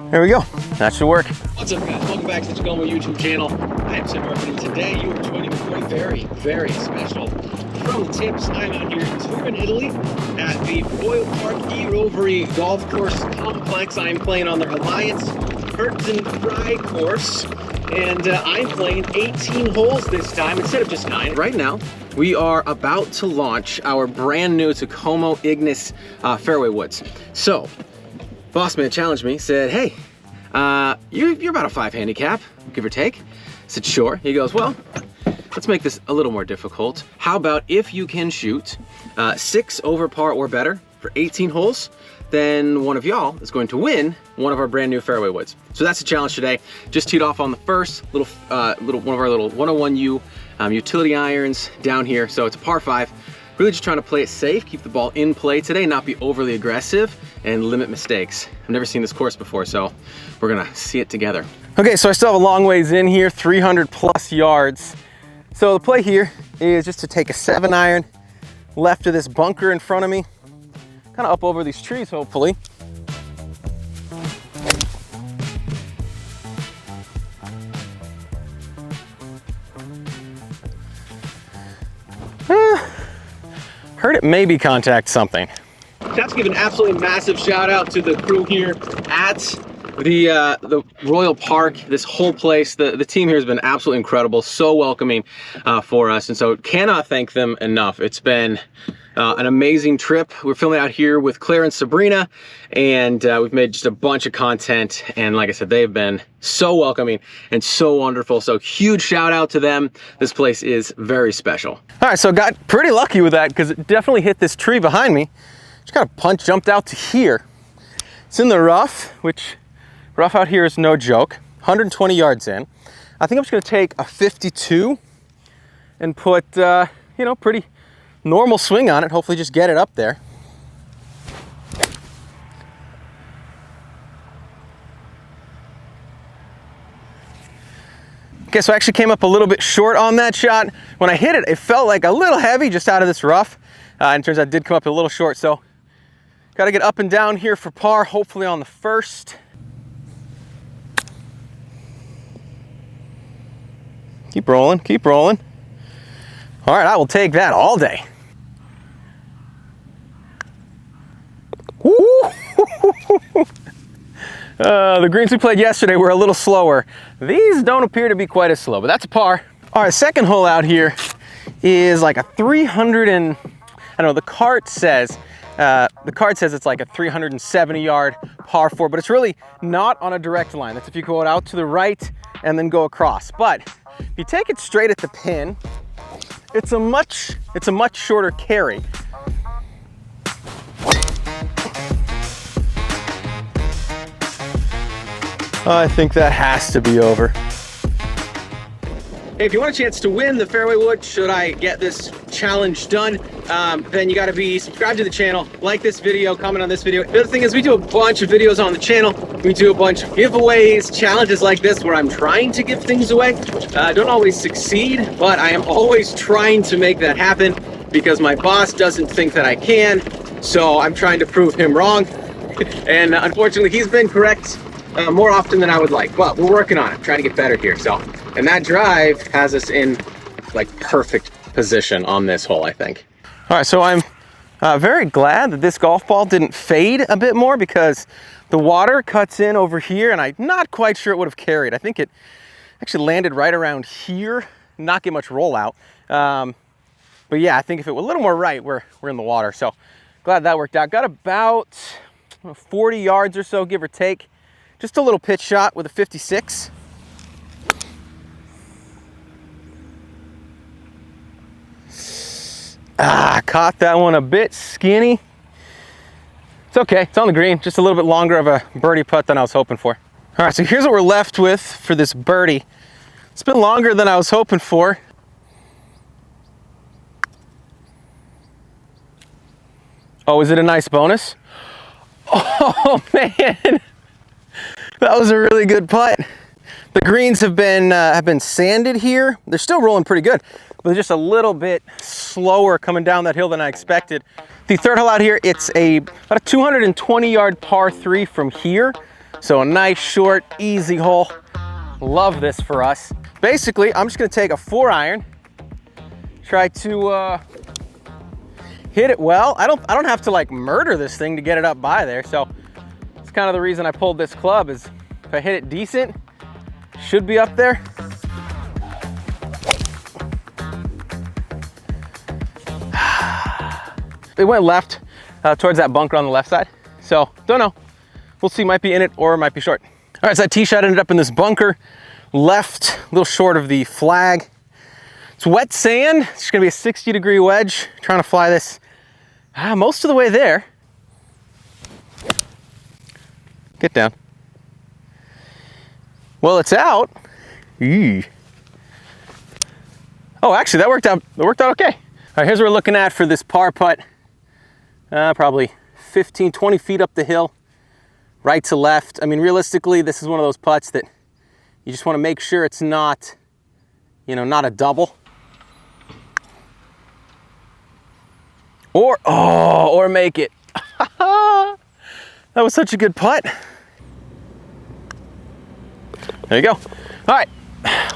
There we go. That should work. What's up, guys? Welcome back to the Takomo YouTube channel. I am Sam Murphy, and today you are joining me for a very, very special From the Tips. I'm out here in Turin, Italy at the Royal Park I Roveri golf course complex. I'm playing on the Alliance Herds and Fry course, and I'm playing 18 holes this time instead of just 9. Right now, we are about to launch our brand new Takomo Ignis fairway woods. So, boss man challenged me, said, hey, you're about a 5 handicap, give or take. I said, sure. He goes, well, let's make this a little more difficult. How about if you can shoot 6 over par or better for 18 holes, then one of y'all is going to win one of our brand new fairway woods. So that's the challenge today. Just teed off on the first one of our little 101U utility irons down here. So it's a par 5. Really just trying to play it safe, keep the ball in play today, not be overly aggressive, and limit mistakes. I've never seen this course before, so we're gonna see it together. Okay, so I still have a long ways in here, 300 plus yards. So the play here is just to take a 7-iron left of this bunker in front of me, kind of up over these trees, hopefully. Heard it maybe contact something. That's give an absolutely massive shout out to the crew here at the Royal Park. This whole place, the team here has been absolutely incredible, so welcoming for us, and so cannot thank them enough. It's been an amazing trip. We're filming out here with Claire and Sabrina, and we've made just a bunch of content, and like I said, they've been so welcoming and so wonderful, so huge shout out to them. This place is very special. All right, so got pretty lucky with that because it definitely hit this tree behind me. Just kind of jumped out to here. It's in the rough, which rough out here is no joke. 120 yards in. I think I'm just gonna take a 52 and put, you know, pretty normal swing on it. Hopefully just get it up there. Okay, so I actually came up a little bit short on that shot. When I hit it, it felt like a little heavy just out of this rough. And it turns out it did come up a little short. So got to get up and down here for par, hopefully on the first. Keep rolling, keep rolling. All right, I will take that all day. The greens we played yesterday were a little slower. These don't appear to be quite as slow, but that's a par. All right, second hole out here is like a 300 and, I don't know, the cart says it's like a 370 yard par 4, but it's really not on a direct line. That's if you go out to the right and then go across. But if you take it straight at the pin, it's a much shorter carry. I think that has to be over. Hey, if you want a chance to win the fairway wood, should I get this challenge done, then you gotta be subscribed to the channel, like this video, comment on this video. The other thing is we do a bunch of videos on the channel. We do a bunch of giveaways, challenges like this where I'm trying to give things away. Don't always succeed, but I am always trying to make that happen because my boss doesn't think that I can. So I'm trying to prove him wrong. And unfortunately, he's been correct more often than I would like, but we're working on it, trying to get better here. So, and that drive has us in like perfect position on this hole, I think. All right, so I'm very glad that this golf ball didn't fade a bit more because the water cuts in over here and I'm not quite sure it would have carried. I think it actually landed right around here, not get much rollout. But yeah, I think if it were a little more right, we're in the water. So glad that worked out. Got about 40 yards or so, give or take. Just a little pitch shot with a 56. Caught that one a bit skinny. It's okay, it's on the green. Just a little bit longer of a birdie putt than I was hoping for. All right, so here's what we're left with for this birdie. It's been longer than I was hoping for. Oh, is it a nice bonus? Oh man. That was a really good putt. The greens have been sanded here. They're still rolling pretty good, but they're just a little bit slower coming down that hill than I expected. The third hole out here, it's about a 220 yard par 3 from here. So a nice, short, easy hole. Love this for us. Basically, I'm just gonna take a 4-iron, try to hit it well. I don't have to like murder this thing to get it up by there. So it's kind of the reason I pulled this club, is if I hit it decent, should be up there. It went left towards that bunker on the left side. So don't know. We'll see, might be in it or it might be short. All right, so that tee shot ended up in this bunker, left, a little short of the flag. It's wet sand. It's gonna be a 60-degree wedge. Trying to fly this most of the way there. Get down. Well, it's out. Eee. Oh, actually, that worked out okay. All right, here's what we're looking at for this par putt. Probably 15, 20 feet up the hill, right to left. I mean, realistically, this is one of those putts that you just want to make sure it's not, you know, not a double. Or make it. That was such a good putt. There you go. All right,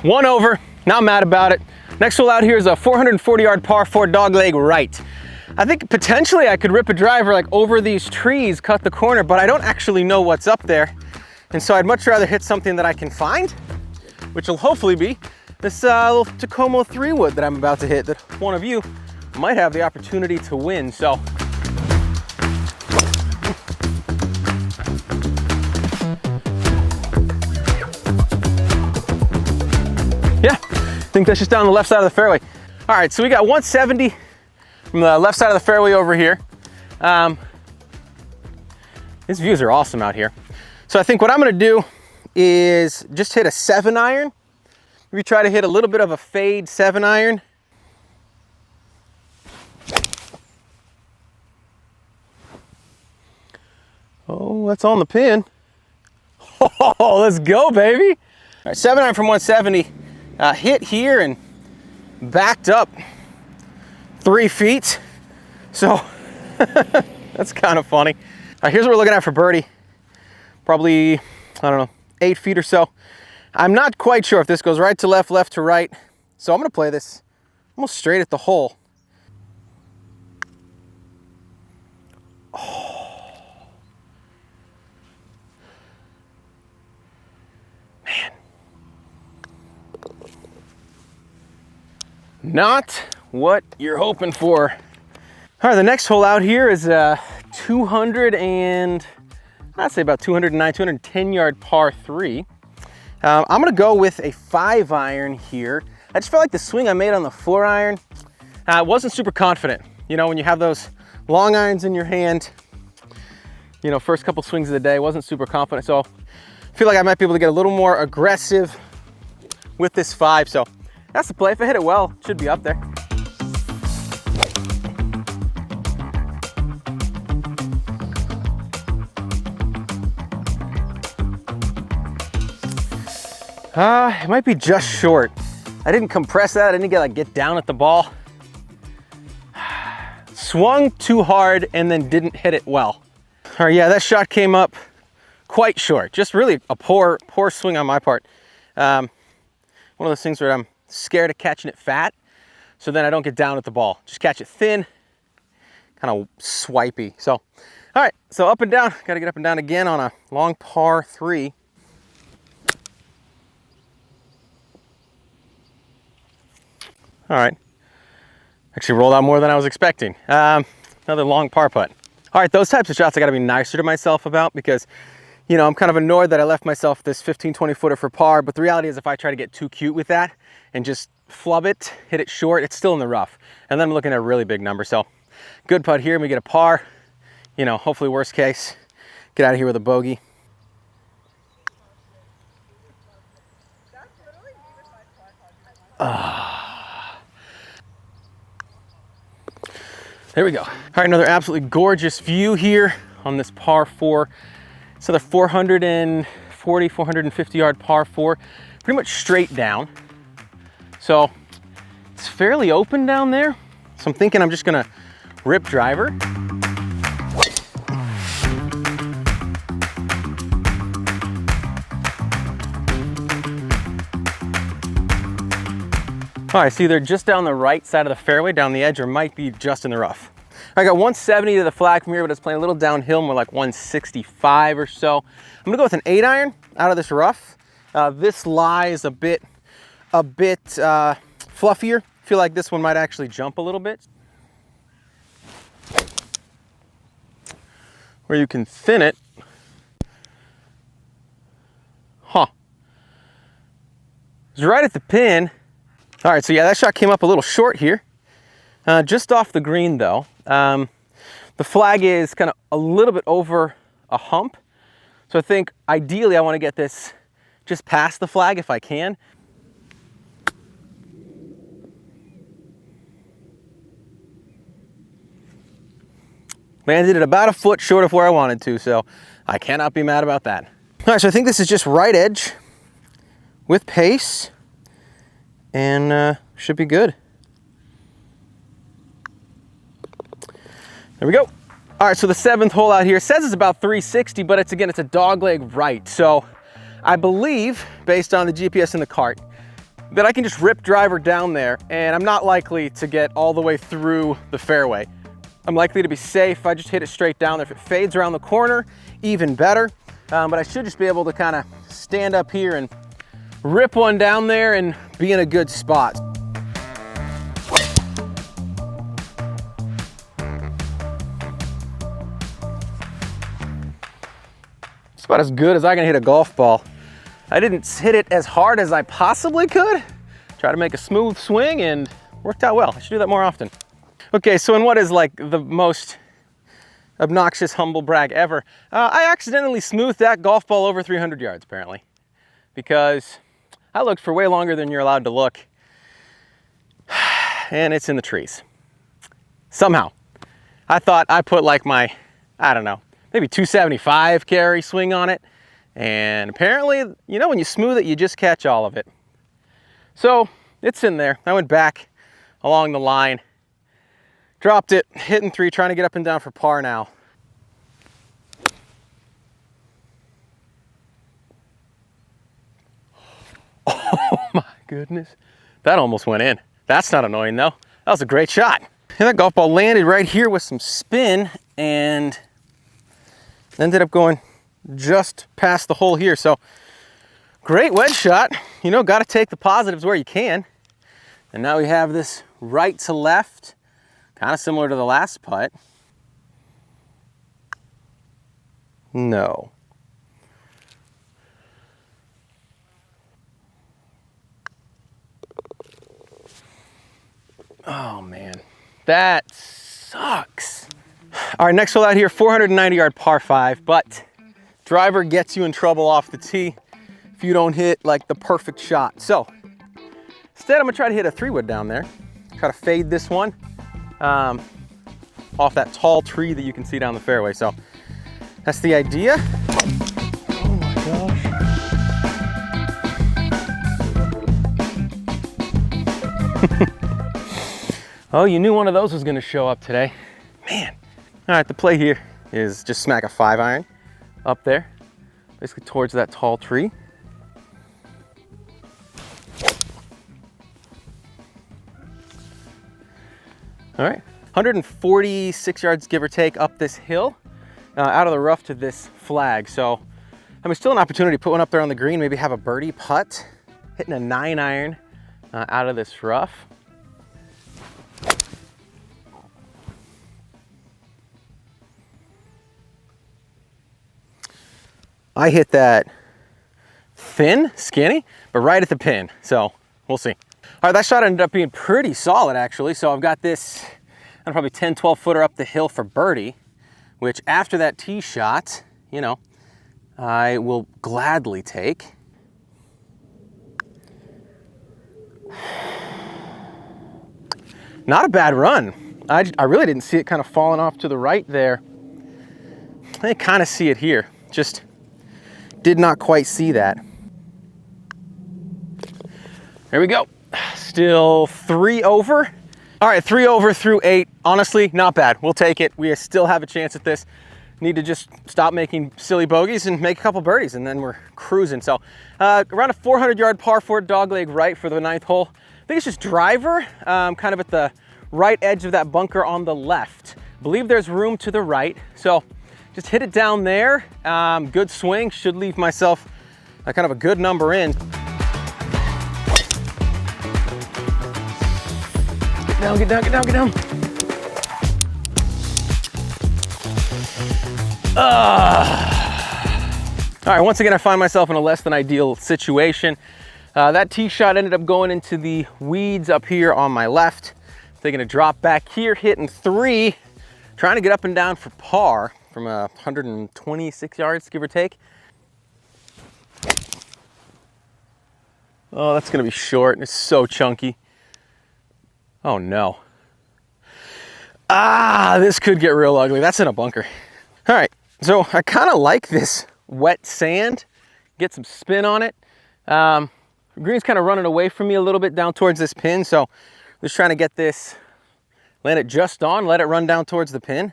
1 over, not mad about it. Next hole out here is a 440-yard par 4 dogleg right. I think potentially I could rip a driver like over these trees, cut the corner, but I don't actually know what's up there. And so I'd much rather hit something that I can find, which will hopefully be this little Takomo 3 wood that I'm about to hit, that one of you might have the opportunity to win. So yeah, I think that's just down the left side of the fairway. All right, so we got 170 from the left side of the fairway over here. These views are awesome out here. So I think what I'm gonna do is just hit a 7-iron. Maybe try to hit a little bit of a fade 7-iron. Oh, that's on the pin. Oh, let's go, baby. All right, 7-iron from 170. Hit here and backed up 3 feet. So that's kind of funny. Here's what we're looking at for birdie. Probably, I don't know, 8 feet or so. I'm not quite sure if this goes right to left, left to right. So I'm gonna play this almost straight at the hole. Oh. Man. Not what you're hoping for. All right, the next hole out here is a 210-yard par 3. I'm gonna go with a 5-iron here. I just felt like the swing I made on the 4-iron, wasn't super confident. You know, when you have those long irons in your hand, you know, first couple swings of the day, wasn't super confident. So I feel like I might be able to get a little more aggressive with this 5. So that's the play. If I hit it well, it should be up there. It might be just short. I didn't compress that. I didn't get down at the ball. Swung too hard and then didn't hit it well. All right, yeah, that shot came up quite short. Just really a poor swing on my part. One of those things where I'm scared of catching it fat, so then I don't get down at the ball. Just catch it thin, kind of swipey. So, all right, so up and down. Got to get up and down again on a long par 3. All right, actually rolled out more than I was expecting. Another long par putt. All right, those types of shots I gotta be nicer to myself about, because, you know, I'm kind of annoyed that I left myself this 15, 20 footer for par, but the reality is if I try to get too cute with that and just flub it, hit it short, it's still in the rough. And then I'm looking at a really big number. So good putt here, and we get a par, you know, hopefully worst case, get out of here with a bogey. There we go. All right, another absolutely gorgeous view here on this par 4. So the 440, 450-yard par 4, pretty much straight down. So it's fairly open down there. So I'm thinking I'm just gonna rip driver. All right, so either just down the right side of the fairway, down the edge, or might be just in the rough. I got 170 to the flag from here, but it's playing a little downhill, more like 165 or so. I'm gonna go with an 8-iron out of this rough. This lie is a bit fluffier. I feel like this one might actually jump a little bit. Where you can thin it. Huh. It's right at the pin. All right, so yeah, that shot came up a little short here. Just off the green though. The flag is kind of a little bit over a hump. So I think ideally I want to get this just past the flag if I can. Landed it about a foot short of where I wanted to, so I cannot be mad about that. All right, so I think this is just right edge with pace and should be good. There we go. All right, so the 7th hole out here says it's about 360, but it's a dogleg right. So I believe, based on the GPS in the cart, that I can just rip driver down there and I'm not likely to get all the way through the fairway. I'm likely to be safe. I just hit it straight down there. If it fades around the corner, even better. But I should just be able to kind of stand up here and rip one down there and be in a good spot. It's about as good as I can hit a golf ball. I didn't hit it as hard as I possibly could. Try to make a smooth swing and worked out well. I should do that more often. Okay, so in what is like the most obnoxious humble brag ever, I accidentally smoothed that golf ball over 300 yards apparently, because I looked for way longer than you're allowed to look, and it's in the trees. Somehow. I thought I put like my, I don't know, maybe 275 carry swing on it, and apparently, you know, when you smooth it, you just catch all of it. So it's in there. I went back along the line, dropped it, hitting 3, trying to get up and down for par now. Oh my goodness. That almost went in. That's not annoying though. That was a great shot. And that golf ball landed right here with some spin and ended up going just past the hole here. So great wedge shot. You know, got to take the positives where you can. And now we have this right to left, kind of similar to the last putt. No. Oh man, that sucks. All right, next hole out here, 490-yard par 5, but driver gets you in trouble off the tee if you don't hit like the perfect shot. So instead, I'm gonna try to hit a 3-wood down there. Try to fade this one off that tall tree that you can see down the fairway. So that's the idea. Oh my gosh. Oh, you knew one of those was gonna show up today. Man. All right, the play here is just smack a 5-iron up there, basically towards that tall tree. All right, 146 yards, give or take, up this hill, out of the rough to this flag. So I mean, still an opportunity to put one up there on the green, maybe have a birdie putt, hitting a 9-iron out of this rough. I hit that thin, skinny, but right at the pin. So we'll see. All right, that shot ended up being pretty solid actually. So I've got this, probably 10, 12 footer up the hill for birdie, which after that tee shot, you know, I will gladly take. Not a bad run. I really didn't see it kind of falling off to the right there. I kind of see it here. Just did not quite see that. There we go. Still 3 over. All right, 3 over through 8. Honestly, not bad. We'll take it. We still have a chance at this. Need to just stop making silly bogeys and make a couple birdies, and then we're cruising. So around a 400-yard par 4 dogleg right for the 9th hole. I think it's just driver, kind of at the right edge of that bunker on the left. I believe there's room to the right, so just hit it down there. Good swing, should leave myself kind of a good number in. Get down, get down, get down, get down. All right, once again, I find myself in a less than ideal situation. That tee shot ended up going into the weeds up here on my left. Taking a drop back here, hitting 3, trying to get up and down for par from 126 yards, give or take. Oh, that's gonna be short, and it's so chunky. Oh no. This could get real ugly. That's in a bunker. All right, so I kind of like this wet sand. Get some spin on it. Green's kind of running away from me a little bit down towards this pin, so I'm just trying to get this, land it just on, let it run down towards the pin.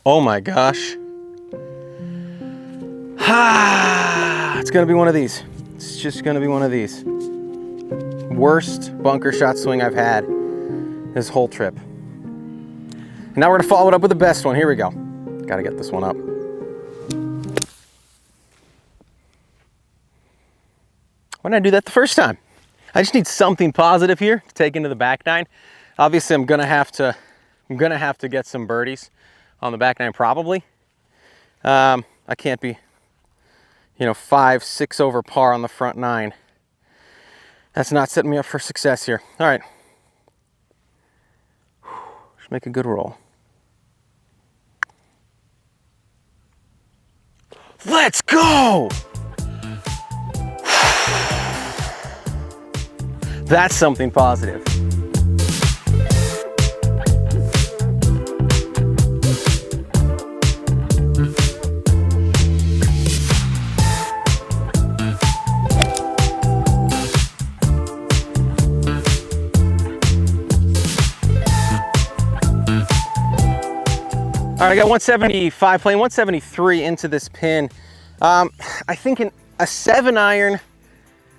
Oh my gosh. It's gonna be one of these. It's just gonna be one of these. Worst bunker shot swing I've had this whole trip. And now we're gonna follow it up with the best one. Here we go. Gotta get this one up. Why didn't I do that the first time? I just need something positive here to take into the back nine. Obviously, I'm gonna have to get some birdies on the back nine probably. I can't be, 5, 6 over par on the front nine. That's not setting me up for success here. All right. Just make a good roll. Let's go! That's something positive. All right, I got 175 playing 173 into this pin. I think a 7-iron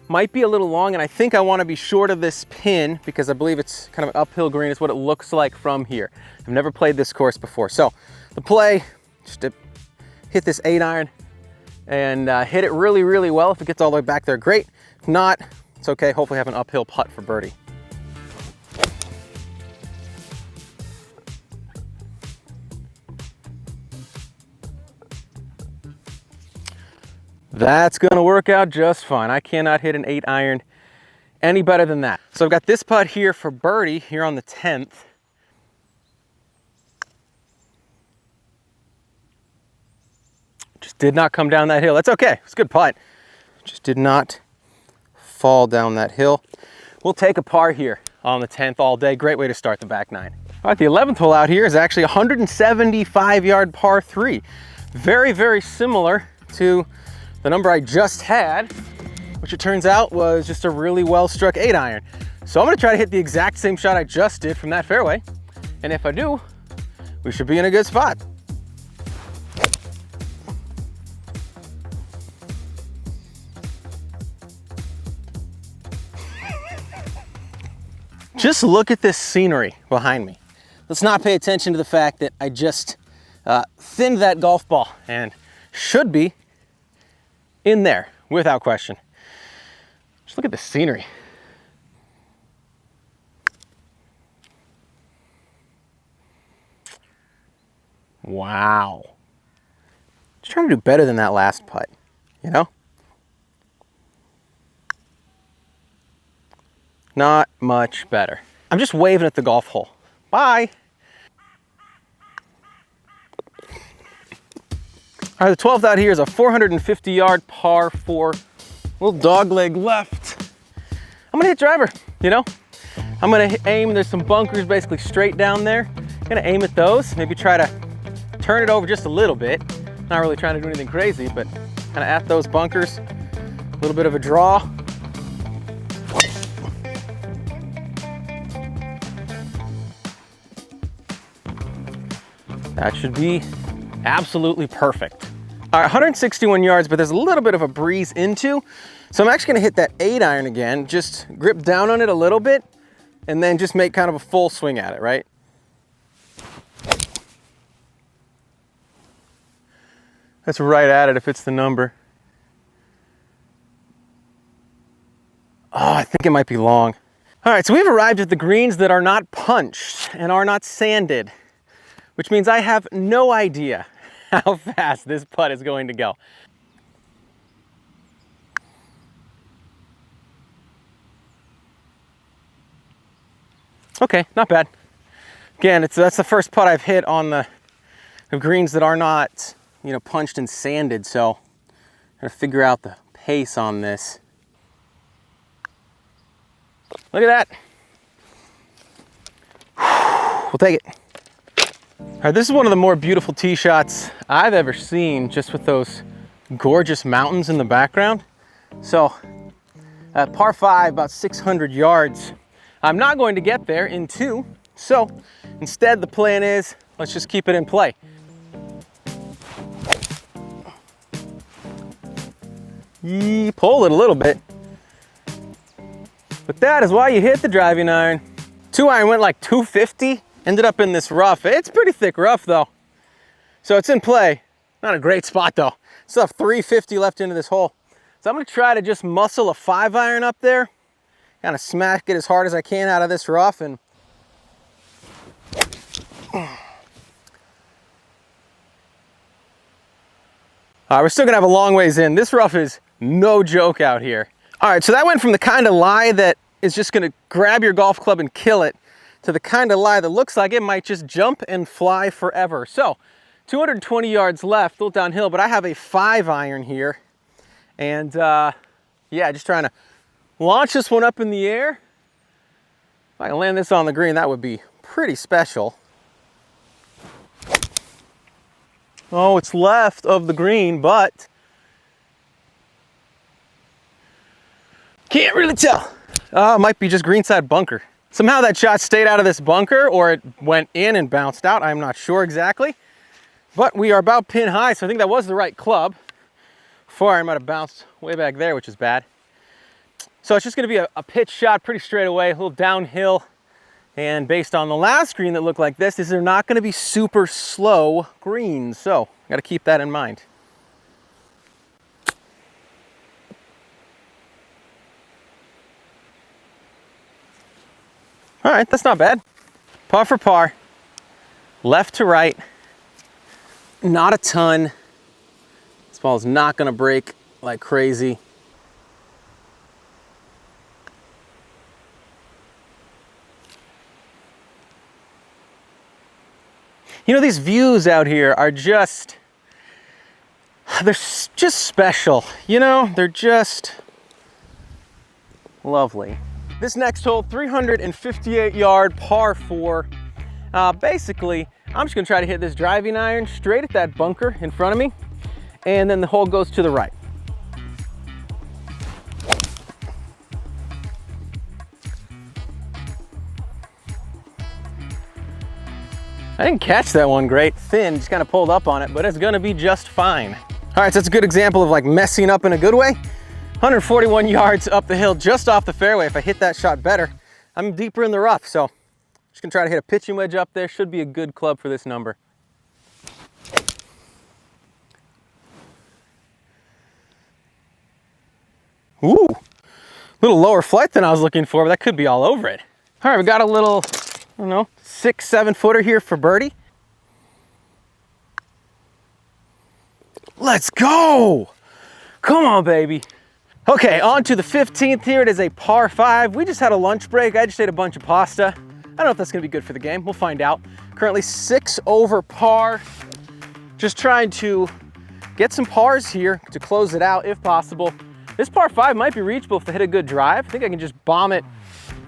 might be a little long, and I think I want to be short of this pin because I believe it's kind of an uphill green is what it looks like from here. I've never played this course before. So the play, just to hit this 8-iron and hit it really, really well. If it gets all the way back there, great. If not, it's okay. Hopefully have an uphill putt for birdie. That's gonna work out just fine. I cannot hit an 8-iron any better than that. So I've got this putt here for birdie here on the 10th. Just did not come down that hill. That's okay, it's a good putt. Just did not fall down that hill. We'll take a par here on the 10th all day. Great way to start the back nine. All right, the 11th hole out here is actually a 175-yard par 3. Very, very similar to the number I just had, which it turns out was just a really well-struck 8-iron. So I'm gonna try to hit the exact same shot I just did from that fairway. And if I do, we should be in a good spot. Just look at this scenery behind me. Let's not pay attention to the fact that I just thinned that golf ball and should be in there without question. Just look at the scenery. Wow. Just trying to do better than that last putt, Not much better. I'm just waving at the golf hole. Bye. All right, the 12th out here is a 450-yard par 4, little dog leg left. I'm gonna hit driver, I'm gonna aim, there's some bunkers basically straight down there. I'm gonna aim at those, maybe try to turn it over just a little bit. Not really trying to do anything crazy, but kind of at those bunkers, a little bit of a draw. That should be absolutely perfect. All right, 161 yards, but there's a little bit of a breeze into. So I'm actually gonna hit that 8-iron again, just grip down on it a little bit, and then just make kind of a full swing at it, right? That's right at it if it's the number. Oh, I think it might be long. All right, so we've arrived at the greens that are not punched and are not sanded, which means I have no idea how fast this putt is going to go. Okay, not bad. Again, that's the first putt I've hit on the greens that are not, you know, punched and sanded, so I'm gonna figure out the pace on this. Look at that. We'll take it. All right, this is one of the more beautiful tee shots I've ever seen, just with those gorgeous mountains in the background. So, par 5, about 600 yards. I'm not going to get there in 2, so instead the plan is, let's just keep it in play. Pull it a little bit. But that is why you hit the driving iron. 2-iron went like 250, ended up in this rough. It's pretty thick rough though. So it's in play. Not a great spot though. Still have 350 left into this hole. So I'm gonna try to just muscle a 5-iron up there, kind of smack it as hard as I can out of this rough, and all right, we're still gonna have a long ways in. This rough is no joke out here. All right, so that went from the kind of lie that is just gonna grab your golf club and kill it to the kind of lie that looks like it might just jump and fly forever. So 220 yards left, a little downhill, but I have a 5-iron here. And yeah, just trying to launch this one up in the air. If I can land this on the green, that would be pretty special. Oh, it's left of the green, but can't really tell. It might be just greenside bunker. Somehow that shot stayed out of this bunker, or it went in and bounced out. I'm not sure exactly, but we are about pin high, so I think that was the right club. 4-iron might have bounced way back there, which is bad. So it's just gonna be a pitch shot pretty straight away, a little downhill. And based on the last green that looked like this, these are not gonna be super slow greens. So I gotta keep that in mind. All right, that's not bad. Par for par, left to right, not a ton. This ball is not gonna break like crazy. You know, these views out here are just, they're just special. You know, they're just lovely. This next hole, 358 yard par 4. Basically, I'm just gonna try to hit this driving iron straight at that bunker in front of me, and then the hole goes to the right. I didn't catch that one great. Thin, just kind of pulled up on it, but it's gonna be just fine. All right, so that's a good example of like messing up in a good way. 141 yards up the hill, just off the fairway. If I hit that shot better, I'm deeper in the rough. So just gonna try to hit a pitching wedge up there. Should be a good club for this number. Ooh, a little lower flight than I was looking for, but that could be all over it. All right, we got a little, I don't know, 6-7 footer here for birdie. Let's go. Come on, baby. Okay, on to the 15th here. It is a par 5. We just had a lunch break. I just ate a bunch of pasta. I don't know if that's gonna be good for the game. We'll find out. Currently 6 over par. Just trying to get some pars here to close it out if possible. This par 5 might be reachable if they hit a good drive. I think I can just bomb it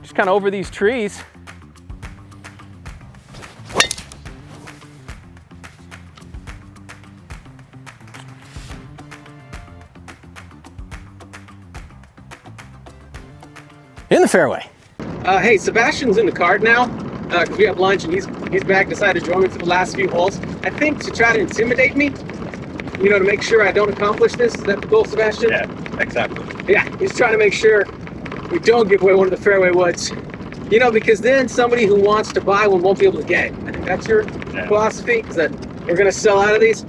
just kind of over these trees. In the fairway. Hey, Sebastian's in the cart now because we have lunch, and he's back, decided to join me for the last few holes. I think to try to intimidate me, you know, to make sure I don't accomplish this. Is that the goal, Sebastian? Yeah, exactly. Yeah, he's trying to make sure we don't give away one of the fairway woods. You know, because then somebody who wants to buy one won't be able to get it. I think that's your philosophy, is that we're going to sell out of these.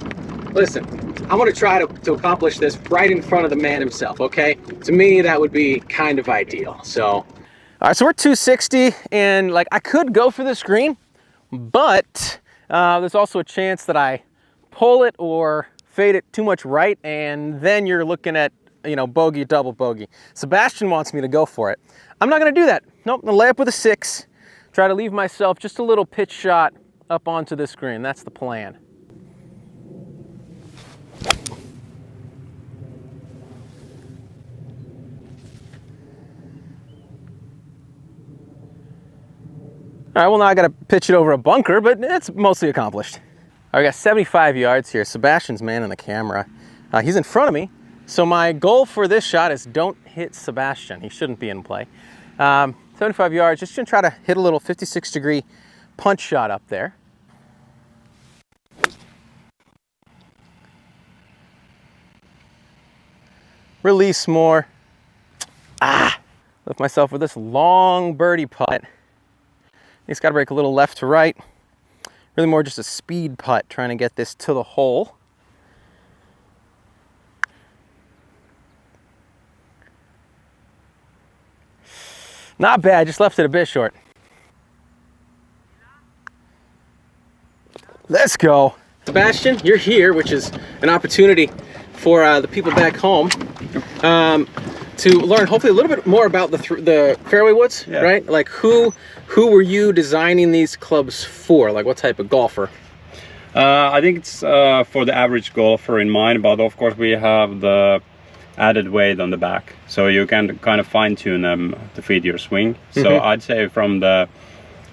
Listen, I'm going to try to accomplish this right in front of the man himself, okay? To me, that would be kind of ideal, so. All right, so we're 260, and like I could go for this green, but there's also a chance that I pull it or fade it too much right, and then you're looking at, you know, bogey, double bogey. Sebastian wants me to go for it. I'm not going to do that. Nope, I'm going to lay up with a 6, try to leave myself just a little pitch shot up onto this green. That's the plan. All right, well, now I got to pitch it over a bunker, but it's mostly accomplished. All right, I got 75 yards here. Sebastian's manning the camera. He's in front of me. So my goal for this shot is don't hit Sebastian. He shouldn't be in play. 75 yards, just gonna try to hit a little 56-degree punch shot up there. Release more. Left myself with this long birdie putt. It's got to break a little left to right. Really more just a speed putt, trying to get this to the hole. Not bad, just left it a bit short. Let's go. Sebastian, you're here, which is an opportunity for the people back home to learn hopefully a little bit more about the fairway woods, right? Like who were you designing these clubs for? Like what type of golfer? I think it's for the average golfer in mind, but of course we have the added weight on the back, so you can kind of fine-tune them to fit your swing. So I'd say from the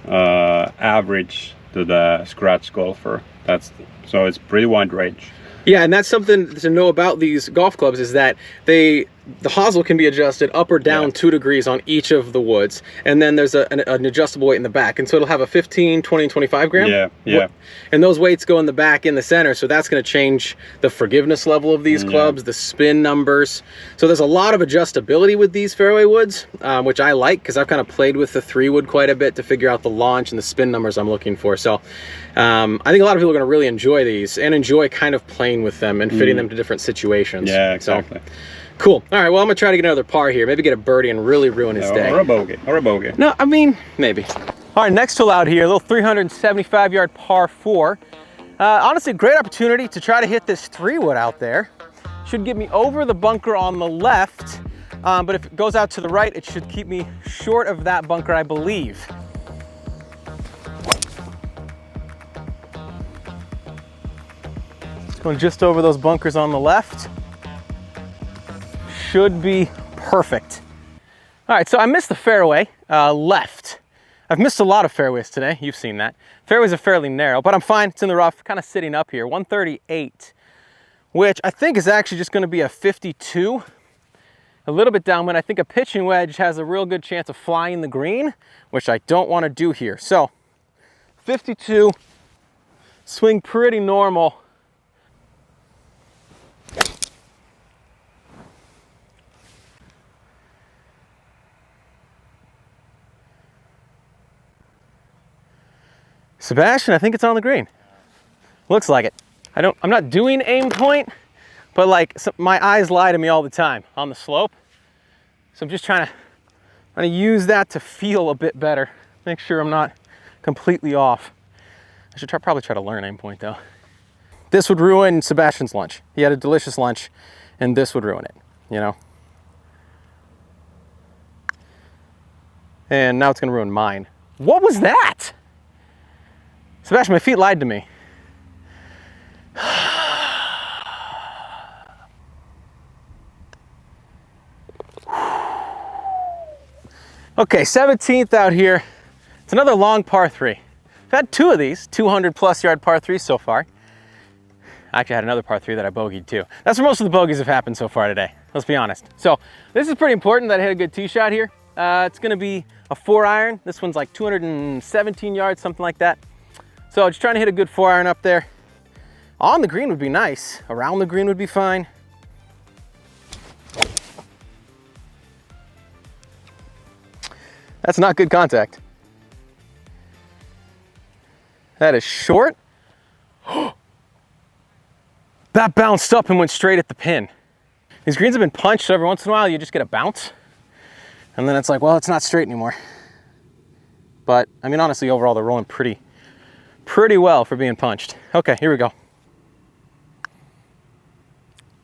average to the scratch golfer, so it's pretty wide range. Yeah, and that's something to know about these golf clubs, is that the hosel can be adjusted up or down 2 degrees on each of the woods, and then there's an adjustable weight in the back, and so it'll have a 15, 20, and 25 gram. Yeah. And those weights go in the back, in the center, so that's going to change the forgiveness level of these clubs, the spin numbers. So there's a lot of adjustability with these fairway woods, which I like, because I've kind of played with the 3-wood quite a bit to figure out the launch and the spin numbers I'm looking for. So I think a lot of people are going to really enjoy these and enjoy kind of playing with them and fitting them to different situations. Yeah, exactly. So, cool. All right, well, I'm going to try to get another par here. Maybe get a birdie and really ruin his day. Or a bogey. No, I mean, maybe. All right, next hole out here, a little 375-yard par 4. Honestly, great opportunity to try to hit this 3-wood out there. Should get me over the bunker on the left, but if it goes out to the right, it should keep me short of that bunker, I believe. Going just over those bunkers on the left. Should be perfect. All right, so I missed the fairway left. I've missed a lot of fairways today. You've seen that. Fairways are fairly narrow, but I'm fine. It's in the rough, kind of sitting up here. 138, which I think is actually just going to be a 52. A little bit downwind. I think a pitching wedge has a real good chance of flying the green, which I don't want to do here. So 52, swing pretty normal. Sebastian, I think it's on the green. Looks like it. I'm not doing aim point, but like my eyes lie to me all the time on the slope. So I'm just trying to use that to feel a bit better. Make sure I'm not completely off. I should probably try to learn aim point though. This would ruin Sebastian's lunch. He had a delicious lunch and this would ruin it, you know? And now it's gonna ruin mine. What was that? Sebastian, my feet lied to me. Okay, 17th out here. It's another long par 3. I've had 2 of these, 200+ yard par 3s so far. I actually had another par 3 that I bogeyed too. That's where most of the bogeys have happened so far today, let's be honest. So this is pretty important that I hit a good tee shot here. It's gonna be a 4-iron. This one's like 217 yards, something like that. So just trying to hit a good 4-iron up there. On the green would be nice. Around the green would be fine. That's not good contact. That is short. That bounced up and went straight at the pin. These greens have been punched, so every once in a while you just get a bounce. And then it's like, well, it's not straight anymore. But, I mean, honestly, overall, they're rolling pretty well for being punched. Okay, here we go.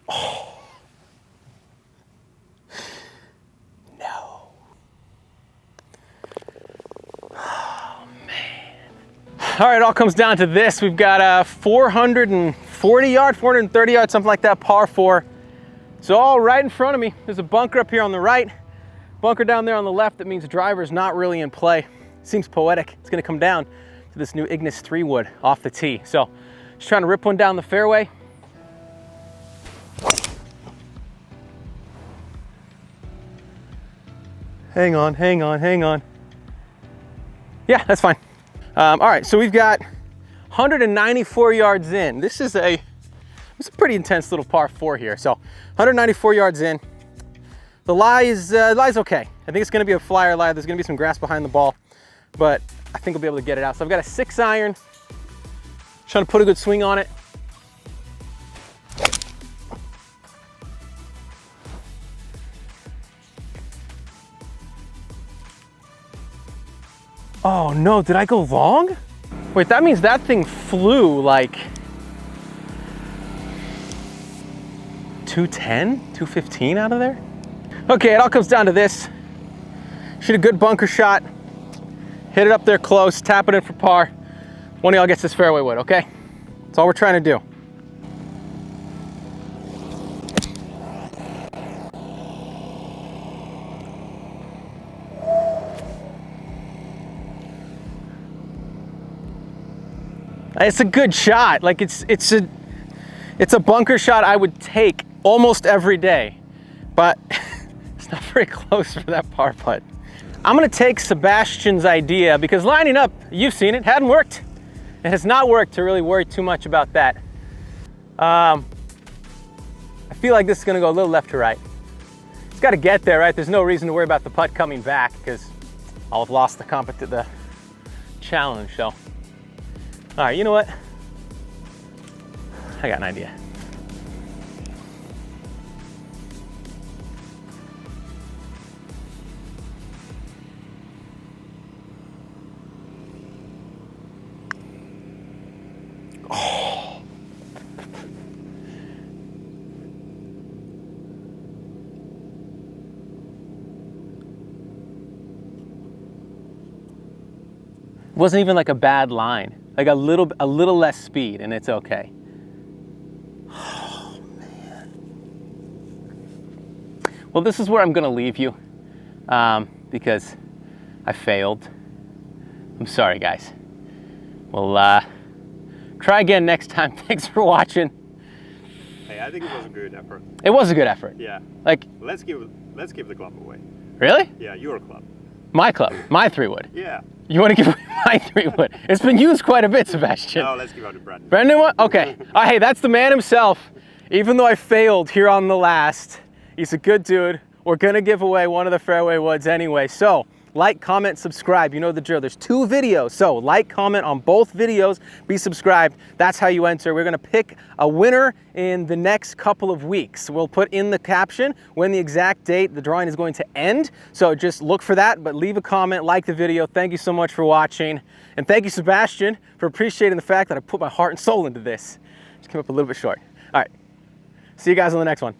Oh. No. Oh, man. All right, it all comes down to this. We've got a 440 yard, 430 yard, something like that, par 4. It's all right in front of me. There's a bunker up here on the right, bunker down there on the left. That means the driver's not really in play. Seems poetic. It's gonna come down to this new Ignis 3 wood off the tee. So just trying to rip one down the fairway. Hang on, hang on, hang on. Yeah, that's fine. All right, so we've got 194 yards in. This is a pretty intense little par 4 here. So 194 yards in. The lie is okay. I think it's gonna be a flyer lie. There's gonna be some grass behind the ball, but I think I'll be able to get it out. So I've got a 6 iron, trying to put a good swing on it. Oh no, did I go long? Wait, that means that thing flew like 210, 215 out of there? Okay, it all comes down to this. Shoot a good bunker shot, hit it up there close, tap it in for par. One of y'all gets this fairway wood, okay? That's all we're trying to do. It's a good shot. Like it's a bunker shot I would take almost every day, but it's not very close for that par putt. I'm gonna take Sebastian's idea because lining up, you've seen it, hadn't worked. It has not worked to really worry too much about that. I feel like this is gonna go a little left to right. It's gotta get there, right? There's no reason to worry about the putt coming back because I'll have lost the challenge, so. All right, you know what? I got an idea. Oh. Wasn't even like a bad line. Like a little less speed, and it's okay. Oh, man. Well, this is where I'm gonna leave you because I failed. I'm sorry, guys. We'll try again next time. Thanks for watching. Hey, I think it was a good effort. It was a good effort. Yeah. Like, let's give the club away. Really? Yeah, your club. My club, my 3 wood. Yeah. You want to give away my 3 wood? It's been used quite a bit, Sebastian. No, let's give out the brand new. Brand new one? Okay. Hey, that's the man himself. Even though I failed here on the last, he's a good dude. We're gonna give away one of the fairway woods anyway. So, like, comment, subscribe. You know the drill. There's 2 videos. So, like, comment on both videos. Be subscribed. That's how you enter. We're gonna pick a winner in the next couple of weeks. We'll put in the caption when the exact date the drawing is going to end. So just look for that, but leave a comment, like the video. Thank you so much for watching. And thank you, Sebastian, for appreciating the fact that I put my heart and soul into this. Just came up a little bit short. All right. See you guys on the next one.